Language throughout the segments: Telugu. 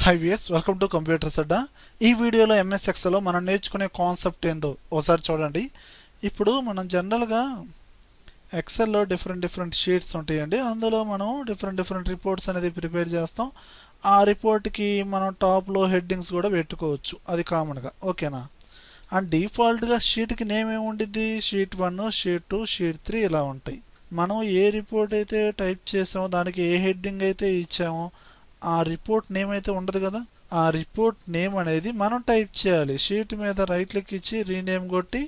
High viewers, welcome to computers అడ్డా. ఈ వీడియోలో ఎంఎస్ ఎక్సెల్లో మనం నేర్చుకునే కాన్సెప్ట్ ఏందో ఒకసారి చూడండి. ఇప్పుడు మనం జనరల్గా ఎక్సెల్లో డిఫరెంట్ షీట్స్ ఉంటాయండి. అందులో మనం డిఫరెంట్ రిపోర్ట్స్ అనేది ప్రిపేర్ చేస్తాం. ఆ రిపోర్ట్కి మనం టాప్లో హెడ్డింగ్స్ కూడా పెట్టుకోవచ్చు, అది కామన్గా. ఓకేనా? అండ్ డిఫాల్ట్గా షీట్కి నేమ్ ఏముంటుంది, షీట్ 1, షీట్ 2, షీట్ 3 ఇలా ఉంటాయి. మనం ఏ రిపోర్ట్ అయితే టైప్ చేసామో దానికి ఏ హెడ్డింగ్ అయితే ఇచ్చామో ఆ రిపోర్ట్ నేమ్ అయితే ఉండదు కదా, ఆ రిపోర్ట్ నేమ్ అనేది మనం టైప్ చేయాలి. షీట్ మీద రైట్ క్లిక్ ఇచ్చి రీనేమ్ కొట్టి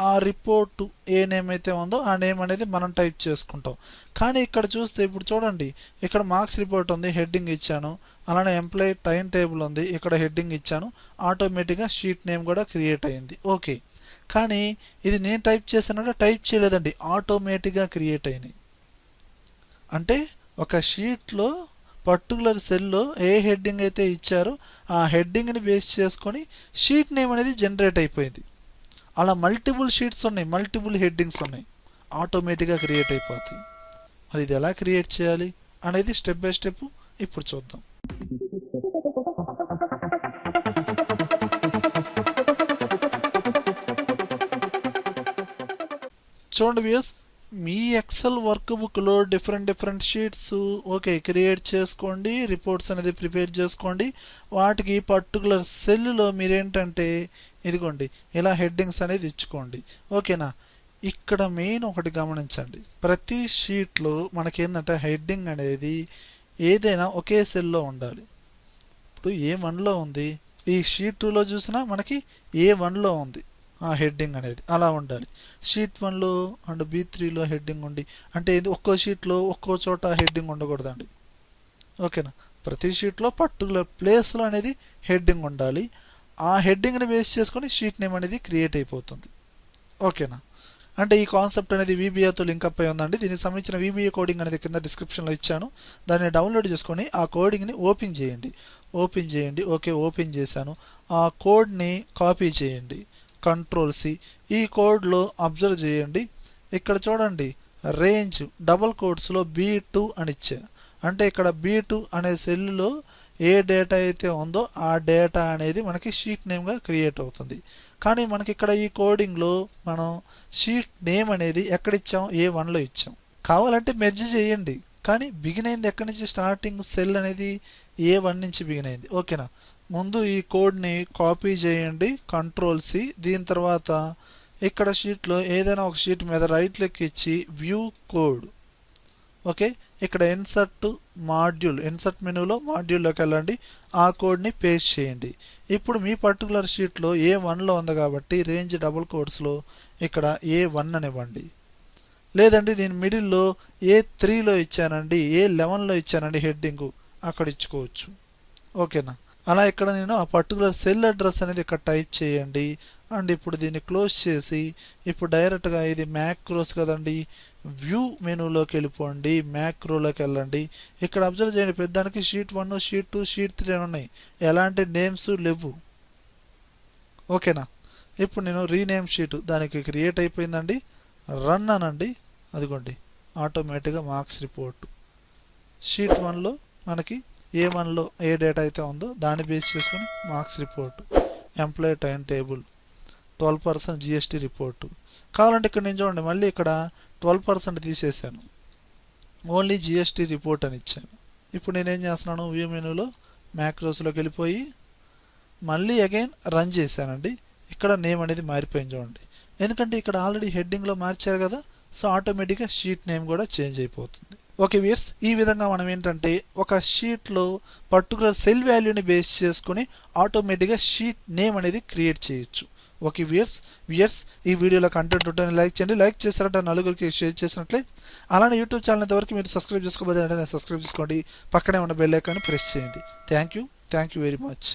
ఆ రిపోర్ట్ ఏ నేమ్ అయితే ఉందో ఆ నేమ్ అనేది మనం టైప్ చేసుకుంటాం. కానీ ఇక్కడ చూస్తే ఇప్పుడు చూడండి, ఇక్కడ మార్క్స్ రిపోర్ట్ ఉంది, హెడ్డింగ్ ఇచ్చాను. అలానే ఎంప్లాయీ టైం టేబుల్ ఉంది, ఇక్కడ హెడ్డింగ్ ఇచ్చాను. ఆటోమేటిక్గా షీట్ నేమ్ కూడా క్రియేట్ అయింది. ఓకే, కానీ ఇది నేను టైప్ చేశానంటే టైప్ చేయలేదండి, ఆటోమేటిక్గా క్రియేట్ అయినాయి. అంటే ఒక షీట్లో పర్టికులర్ సెల్లో ఏ హెడ్డింగ్ అయితే ఇచ్చారో ఆ హెడ్డింగ్ని బేస్ చేసుకొని షీట్ నేమ్ అనేది జనరేట్ అయిపోయింది. అలా మల్టిపుల్ షీట్స్ ఉన్నాయి, మల్టిపుల్ హెడ్డింగ్స్ ఉన్నాయి, ఆటోమేటిక్గా క్రియేట్ అయిపోతాయి. మరి ఇది ఎలా క్రియేట్ చేయాలి అనేది స్టెప్ బై స్టెప్ ఇప్పుడు చూద్దాం. చూడండి వ్యూయర్స్, మీ ఎక్సెల్ వర్క్ బుక్లో డిఫరెంట్ షీట్స్ ఓకే క్రియేట్ చేసుకోండి, రిపోర్ట్స్ అనేది ప్రిపేర్ చేసుకోండి. వాటికి పర్టికులర్ సెల్లో మీరేంటంటే ఇదిగోండి ఇలా హెడ్డింగ్స్ అనేది ఇచ్చుకోండి. ఓకేనా? ఇక్కడ మెయిన్ ఒకటి గమనించండి, ప్రతి షీట్లో మనకేంటంటే హెడ్డింగ్ అనేది ఏదైనా ఒకే సెల్లో ఉండాలి. ఇప్పుడు A1లో ఉంది, ఈ షీట్ 2లో చూసినా మనకి A1లో ఉంది ఆ హెడ్డింగ్ అనేది, అలా ఉండాలి. షీట్ 1లో అండ్ B3లో హెడ్డింగ్ ఉండి, అంటే ఇది ఒక్కో షీట్లో ఒక్కో చోట హెడ్డింగ్ ఉండకూడదండి. ఓకేనా? ప్రతి షీట్లో పర్టికులర్ ప్లేస్లో అనేది హెడ్డింగ్ ఉండాలి. ఆ హెడ్డింగ్ని బేస్ చేసుకొని షీట్ నేమ్ అనేది క్రియేట్ అయిపోతుంది. ఓకేనా? అంటే ఈ కాన్సెప్ట్ అనేది VBAతో లింకప్ అయి ఉందండి. దీనికి సంబంధించిన VBA కోడింగ్ అనేది కింద డిస్క్రిప్షన్లో ఇచ్చాను, దాన్ని డౌన్లోడ్ చేసుకొని ఆ కోడింగ్ని ఓపెన్ చేయండి. ఓకే, ఓపెన్ చేశాను. ఆ కోడ్ని కాపీ చేయండి, Ctrl+C. ఈ కోడ్లో అబ్జర్వ్ చేయండి, ఇక్కడ చూడండి రేంజ్ డబల్ కోట్స్లో B2 అని ఇచ్చా. అంటే ఇక్కడ B2 అనే సెల్లో ఏ డేటా అయితే ఉందో ఆ డేటా అనేది మనకి షీట్ నేమ్గా క్రియేట్ అవుతుంది. కానీ మనకి ఇక్కడ ఈ కోడింగ్లో మనం షీట్ నేమ్ అనేది ఎక్కడిచ్చాం, A1లో ఇచ్చాం. కావాలంటే మెర్జ్ చేయండి, కానీ బిగిన్ అయింది ఎక్కడి నుంచి, స్టార్టింగ్ సెల్ అనేది A1 నుంచి బిగిన్ అయింది. ఓకేనా? ముందు ఈ కోడ్ని కాపీ చేయండి, Ctrl+C. దీని తర్వాత ఇక్కడ షీట్లో ఏదైనా ఒక షీట్ మీద రైట్ క్లిక్ ఇచ్చి వ్యూ కోడ్. ఓకే, ఇక్కడ ఇన్సర్ట్ మెనూలో మాడ్యూల్లోకి వెళ్ళండి, ఆ కోడ్ని పేస్ట్ చేయండి. ఇప్పుడు మీ పర్టికులర్ షీట్లో A1లో ఉంది కాబట్టి రేంజ్ డబుల్ కోడ్స్లో ఇక్కడ A1 అని ఇవ్వండి. లేదండి నేను మిడిల్లో A3లో ఇచ్చానండి, A11లో ఇచ్చానండి హెడ్డింగు, అక్కడ ఇచ్చుకోవచ్చు. ఓకేనా? అలా ఇక్కడ నేను ఆ పర్టికులర్ సెల్ అడ్రస్ అనేది ఇక్కడ టైప్ చేయండి. అండ్ ఇప్పుడు దీన్ని క్లోజ్ చేసి ఇప్పుడు డైరెక్ట్గా ఇది మ్యాక్రోస్ కదండి, వ్యూ మెనూలోకి వెళ్ళిపోండి, మ్యాక్రోలోకి వెళ్ళండి. ఇక్కడ అబ్జర్వ్ చేయండి, పెద్దానికి షీట్ 1, షీట్ 2, షీట్ 3 అని ఉన్నాయి, ఎలాంటి నేమ్స్ లేవు. ఓకేనా? ఇప్పుడు నేను రీనేమ్ షీట్ దానికి క్రియేట్ అయిపోయిందండి, రన్ అనండి. అదిగోండి ఆటోమేటిక్గా మార్క్స్ రిపోర్ట్ షీట్ 1లో మనకి A1లో ఏ డేటా అయితే ఉందో దాన్ని బేస్ చేసుకొని marks report, employee time table, 12% GST report. కావాలంటే ఇక్కడ నేను చూడండి మళ్ళీ ఇక్కడ 12% తీసేసాను, ఓన్లీ GST రిపోర్ట్ అని ఇచ్చాను. ఇప్పుడు నేనేం చేస్తున్నాను, వ్యూ మెనూలో మ్యాక్రోస్లోకి వెళ్ళిపోయి మళ్ళీ అగైన్ రన్ చేశానండి. ఇక్కడ నేమ్ అనేది మారిపోయింది చూడండి, ఎందుకంటే ఇక్కడ ఆల్రెడీ హెడ్డింగ్లో మార్చారు కదా, సో ఆటోమేటిక్గా షీట్ నేమ్ కూడా చేంజ్ అయిపోతుంది. ఓకే వ్యూయర్స్, ఈ విధంగా మనం ఏంటంటే ఒక షీట్లో పర్టికులర్ సెల్ వాల్యూని బేస్ చేసుకుని ఆటోమేటిక్గా షీట్ నేమ్ అనేది క్రియేట్ చేయొచ్చు. ఓకే వ్యూయర్స్, ఈ వీడియోలో కంటెంట్ ఉంటే లైక్ చేయండి, లైక్ చేశారంటే నలుగురికి షేర్ చేసినట్లే. అలానే యూట్యూబ్ ఛానల్ ఇంతవరకు మీరు సబ్స్క్రైబ్ చేసుకోబోతే వెంటనే సబ్స్క్రైబ్ చేసుకోండి, పక్కనే ఉన్న బెల్ ఐకాన్ని ప్రెస్ చేయండి. Thank you very much.